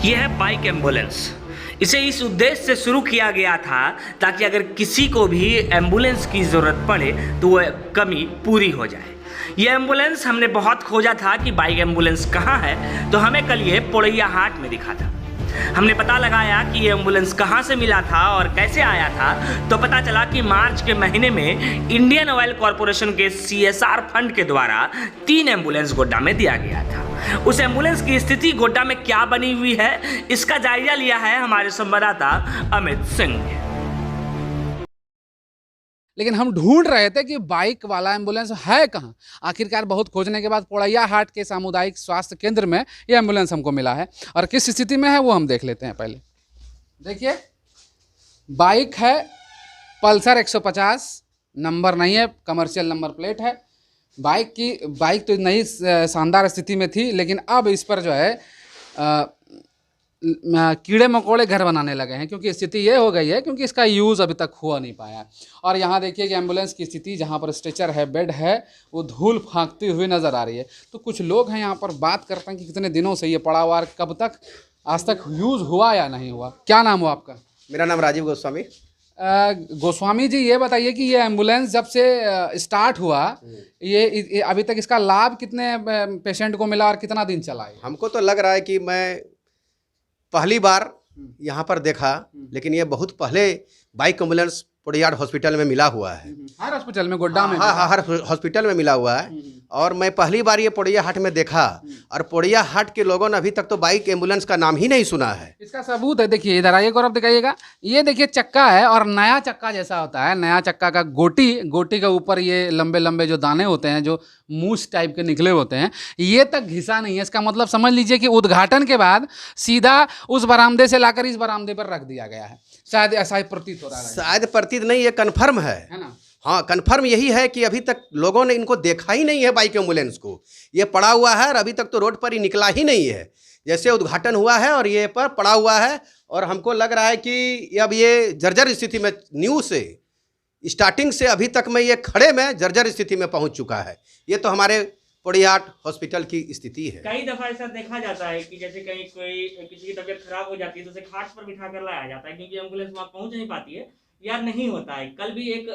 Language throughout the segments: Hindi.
यह है बाइक एम्बुलेंस। इसे इस उद्देश्य से शुरू किया गया था ताकि अगर किसी को भी एम्बुलेंस की ज़रूरत पड़े तो वह कमी पूरी हो जाए। यह एम्बुलेंस हमने बहुत खोजा था कि बाइक एम्बुलेंस कहाँ है, तो हमें कल ये पोड़ैया हाट में दिखा था। हमने पता लगाया कि ये एम्बुलेंस कहाँ से मिला था और कैसे आया था, तो पता चला कि मार्च के महीने में इंडियन ऑयल कॉरपोरेशन के CSR फंड के द्वारा 3 एम्बुलेंस गोड्डा में दिया गया था। उस एम्बुलेंस की स्थिति गोड्डा में क्या बनी हुई है, इसका जायजा लिया है हमारे संवाददाता अमित सिंह ने। लेकिन हम ढूंढ रहे थे कि बाइक वाला एम्बुलेंस है कहाँ। आखिरकार बहुत खोजने के बाद पोड़ैया हाट के सामुदायिक स्वास्थ्य केंद्र में यह एम्बुलेंस हमको मिला है, और किस स्थिति में है वो हम देख लेते हैं। पहले देखिए, बाइक है पल्सर 150, नंबर नहीं है, कमर्शियल नंबर प्लेट है। बाइक तो नई शानदार स्थिति में थी, लेकिन अब इस पर जो है कीड़े मकोड़े घर बनाने लगे हैं, क्योंकि स्थिति ये हो गई है क्योंकि इसका यूज़ अभी तक हुआ नहीं पाया। और यहाँ देखिए कि एम्बुलेंस की स्थिति, जहाँ पर स्ट्रेचर है, बेड है, वो धूल फांकती हुई नज़र आ रही है। तो कुछ लोग हैं यहाँ पर, बात करते हैं कि कितने दिनों से ये पड़ा हुआ है, कब तक आज तक यूज़ हुआ या नहीं हुआ। क्या नाम हुआ आपका? मेरा नाम राजीव गोस्वामी। गोस्वामी जी, ये बताइए कि ये एम्बुलेंस जब से स्टार्ट हुआ, ये अभी तक इसका लाभ कितने पेशेंट को मिला और कितना दिन चला है? हमको तो लग रहा है कि मैं पहली बार यहाँ पर देखा, लेकिन ये बहुत पहले बाइक एम्बुलेंस पोड़ैया हॉस्पिटल में मिला हुआ है। हर हॉस्पिटल में गोड्डा में? हाँ, हर हॉस्पिटल में मिला हुआ है। और मैं पहली बार ये पोड़ैया हाट में देखा, और पोड़ैया हाट के लोगों ने अभी तक तो बाइक एम्बुलेंस का नाम ही नहीं सुना है। इसका सबूत है, देखिए इधर आइए गौरव, दिखाइएगा। ये देखिए चक्का है, और नया चक्का जैसा होता है, नया चक्का का गोटी के ऊपर ये लंबे लंबे जो दाने होते हैं, जो मूछ टाइप के निकले होते हैं, ये तक घिसा नहीं है। इसका मतलब समझ लीजिए कि उद्घाटन के बाद सीधा उस बरामदे से लाकर इस बरामदे पर रख दिया गया है। शायद ऐसा ही प्रतीत हो रहा है। शायद प्रतीत नहीं, ये कन्फर्म है ना? हाँ, कन्फर्म यही है कि अभी तक लोगों ने इनको देखा ही नहीं है बाइक एम्बुलेंस को। ये पड़ा हुआ है और अभी तक तो रोड पर ही निकला ही नहीं है। जैसे उद्घाटन हुआ है और ये पर पड़ा हुआ है, और हमको लग रहा है कि अब ये जर्जर स्थिति में, न्यू से स्टार्टिंग से अभी तक में ये खड़े में जर्जर स्थिति में पहुंच चुका है। ये तो हमारे पोड़ैया हॉस्पिटल की स्थिति है। कई दफा ऐसा देखा जाता है कि जैसे कहीं कोई किसी की तबीयत खराब हो जाती है तो उसे खाट पर बिठा कर लाया जाता है, क्योंकि एम्बुलेंस वहाँ पहुंच नहीं पाती है या नहीं होता है। कल भी एक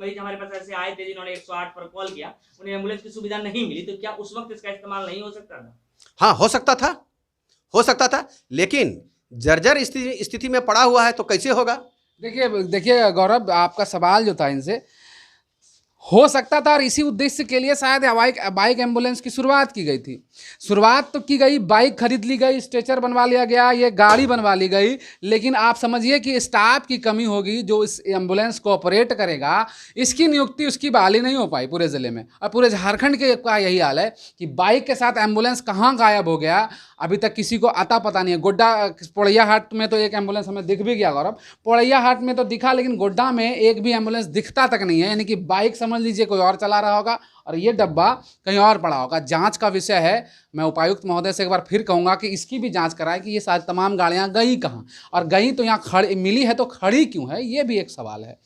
मरीज हमारे पास ऐसे आए थे जिन्होंने 108 पर कॉल किया, उन्हें एम्बुलेंस की सुविधा नहीं मिली। तो क्या उस वक्त इसका इस्तेमाल नहीं हो सकता था? हाँ, हो सकता था, लेकिन जर्जर स्थिति में पड़ा हुआ है तो कैसे होगा? देखिए गौरव, आपका सवाल जो था इनसे, हो सकता था, और इसी उद्देश्य के लिए शायद बाइक एम्बुलेंस की शुरुआत की गई थी। शुरुआत तो की गई, बाइक खरीद ली गई, स्ट्रेचर बनवा लिया गया, ये गाड़ी बनवा ली गई, लेकिन आप समझिए कि स्टाफ की कमी होगी जो इस एम्बुलेंस को ऑपरेट करेगा। इसकी नियुक्ति, उसकी बहाली नहीं हो पाई पूरे ज़िले में, और पूरे झारखंड के का यही हाल है कि बाइक के साथ एम्बुलेंस कहाँ गायब हो गया, अभी तक किसी को आता पता नहीं है। गोड्डा पोड़ैया हाट में तो एक एम्बुलेंस हमें दिख भी गया गौरव, पोड़ैया हाट में तो दिखा, लेकिन गोड्डा में एक भी एम्बुलेंस दिखता तक नहीं है। यानी कि बाइक समझ लीजिए कोई और चला रहा होगा और ये डब्बा कहीं और पड़ा होगा। जांच का विषय है। मैं उपायुक्त महोदय से एक बार फिर कहूँगा कि इसकी भी जांच कराएं कि ये सारी तमाम गाड़ियाँ गई कहाँ, और गई तो यहाँ खड़ी मिली है तो खड़ी क्यों है, ये भी एक सवाल है।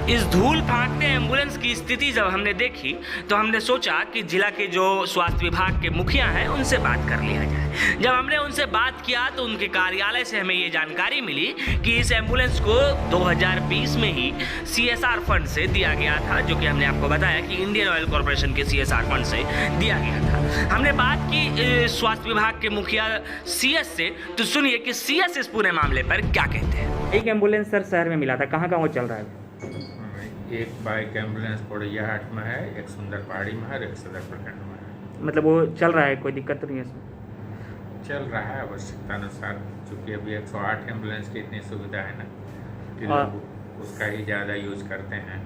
इस धूल फांकते एम्बुलेंस की स्थिति जब हमने देखी तो हमने सोचा कि जिला के जो स्वास्थ्य विभाग के मुखिया हैं उनसे बात कर लिया जाए। जब हमने उनसे बात किया तो उनके कार्यालय से हमें ये जानकारी मिली कि इस एम्बुलेंस को 2020 में ही CSR फंड से दिया गया था, जो कि हमने आपको बताया कि इंडियन ऑयल कॉरपोरेशन के CSR फंड से दिया गया था। हमने बात की स्वास्थ्य विभाग के मुखिया CS से, तो सुनिए कि CS इस पूरे मामले पर क्या कहते हैं। एक एम्बुलेंस सर शहर में मिला था, कहाँ वो चल रहा है? एक बाइक एम्बुलेंस पोड़ैया हाट में है, एक सुंदर पहाड़ी में है, एक सदर प्रखंड में है। मतलब वो चल रहा है, कोई दिक्कत तो नहीं है इसमें? चल रहा है आवश्यकता अनुसार, चूँकि अभी 108 एम्बुलेंस की इतनी सुविधा है ना कि लोग उसका ही ज़्यादा यूज करते हैं।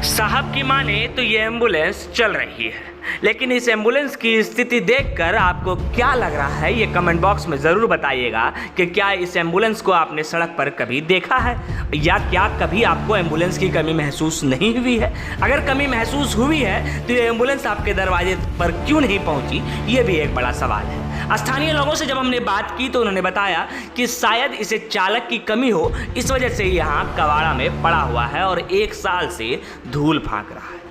साहब की माने तो ये एम्बुलेंस चल रही है, लेकिन इस एम्बुलेंस की स्थिति देखकर आपको क्या लग रहा है, ये कमेंट बॉक्स में ज़रूर बताइएगा कि क्या इस एम्बुलेंस को आपने सड़क पर कभी देखा है, या क्या कभी आपको एम्बुलेंस की कमी महसूस नहीं हुई है। अगर कमी महसूस हुई है तो ये एम्बुलेंस आपके दरवाजे पर क्यों नहीं पहुंची, ये भी एक बड़ा सवाल है। स्थानीय लोगों से जब हमने बात की तो उन्होंने बताया कि शायद इसे चालक की कमी हो, इस वजह से यहाँ कबाड़ा में पड़ा हुआ है और 1 साल से धूल फांक रहा है।